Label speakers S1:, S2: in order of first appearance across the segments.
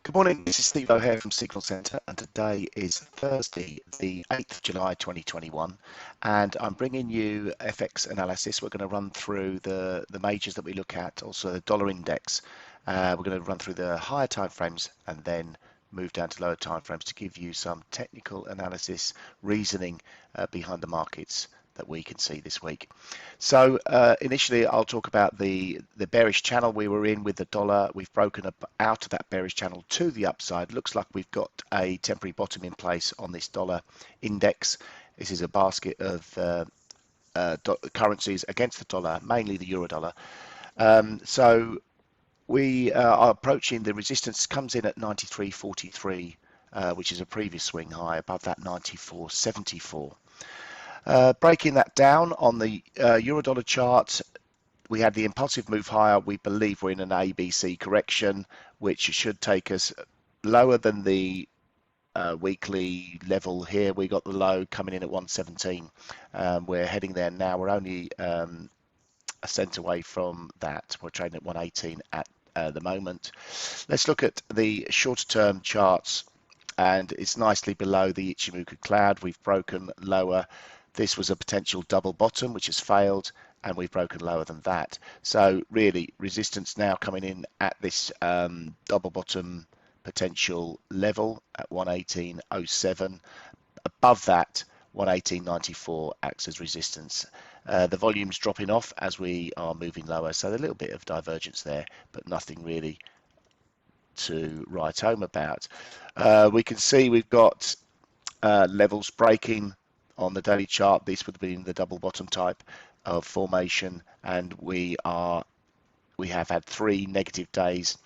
S1: Good morning, this is Steve O'Hare from Signal Centre, and today is Thursday, the 8th of July 2021, and I'm bringing you FX analysis. We're going to run through the majors that we look at, also the dollar index. We're going to run through the higher timeframes and then move down to lower timeframes to give you some technical analysis, reasoning behind the markets that we can see this week. So initially I'll talk about the bearish channel we were in with the dollar. We've broken up out of that bearish channel to the upside. Looks like we've got a temporary bottom in place on this dollar index. This is a basket of currencies against the dollar, mainly the euro dollar. So we are approaching the resistance, comes in at 93.43, which is a previous swing high, above that 94.74. Breaking that down on the euro dollar chart, we had the impulsive move higher. We believe we're in an ABC correction, which should take us lower than the weekly level here. We got the low coming in at 117. We're heading there now. We're only a cent away from that. We're trading at 118 at the moment. Let's look at the shorter term charts, and it's nicely below the Ichimoku cloud. We've broken lower. This was a potential double bottom, which has failed, and we've broken lower than that. So really, resistance now coming in at this double bottom potential level at 118.07. Above that, 118.94 acts as resistance. The volume's dropping off as we are moving lower, so a little bit of divergence there, but nothing really to write home about. We can see we've got levels breaking on the daily chart. This would be the double bottom type of formation, and we have had 3 negative days.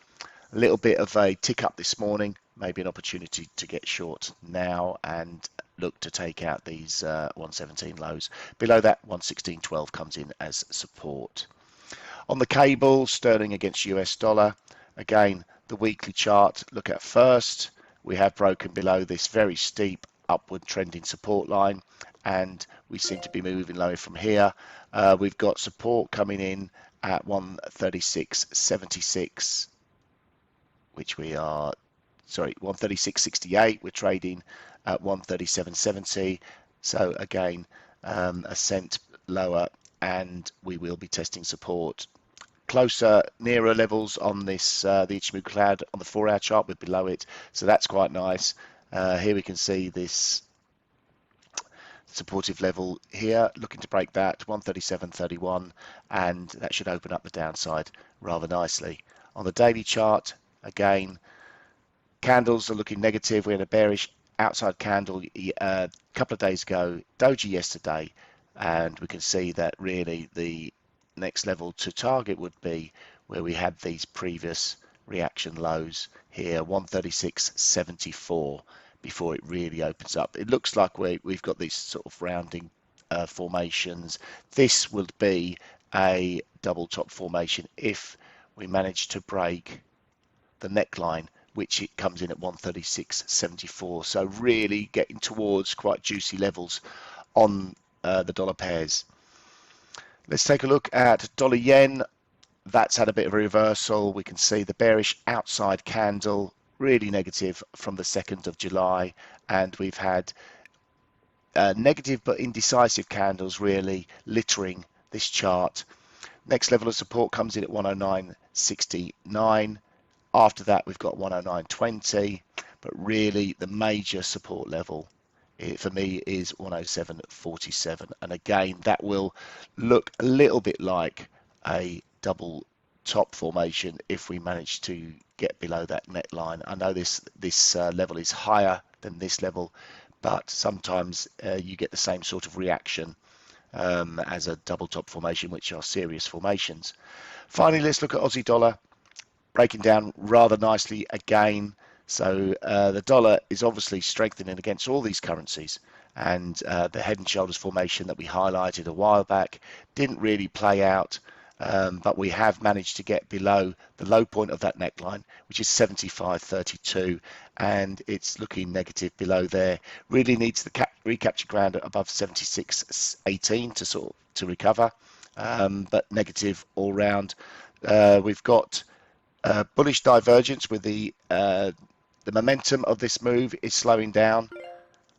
S1: A little bit of a tick up this morning, maybe an opportunity to get short now and look to take out these 117 lows. Below that, 116.12 comes in as support. On the cable, sterling against US dollar, again the weekly chart, look at first. We have broken below this very steep upward trending support line, and we seem to be moving lower from here. We've got support coming in at 136.76, which we are, sorry, 136.68. We're trading at 137.70. So again, a cent lower, and we will be testing support closer, nearer levels on this the Ichimoku cloud on the 4-hour chart. We're below it, so that's quite nice. Here we can see this supportive level here, looking to break that 137.31, and that should open up the downside rather nicely. On the daily chart, again, candles are looking negative. We had a bearish outside candle a couple of days ago, doji yesterday, and we can see that really the next level to target would be where we had these previous reaction lows here, 136.74, before it really opens up. It looks like we've got these sort of rounding formations. This would be a double top formation if we manage to break the neckline, which it comes in at 136.74. So really getting towards quite juicy levels on the dollar pairs. Let's take a look at dollar yen. That's had a bit of a reversal. We can see the bearish outside candle, really negative from the 2nd of July, and we've had negative but indecisive candles really littering this chart. Next level of support comes in at 109.69. After that, we've got 109.20, but really the major support level for me is 107.47, and again that will look a little bit like a double top formation if we manage to get below that neckline. I know this level is higher than this level, but sometimes you get the same sort of reaction as a double top formation, which are serious formations. Finally, let's look at Aussie dollar, breaking down rather nicely again. So the dollar is obviously strengthening against all these currencies, and the head and shoulders formation that we highlighted a while back didn't really play out, but we have managed to get below the low point of that neckline, which is 75.32, and it's looking negative below there. Really needs the recapture ground above 76.18 to recover, but negative all round. We've got bullish divergence with the The momentum of this move is slowing down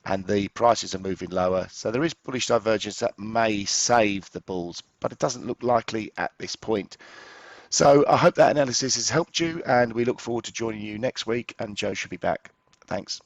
S1: and the prices are moving lower. So there is bullish divergence that may save the bulls, but it doesn't look likely at this point. So I hope that analysis has helped you, and we look forward to joining you next week, and Joe should be back. Thanks.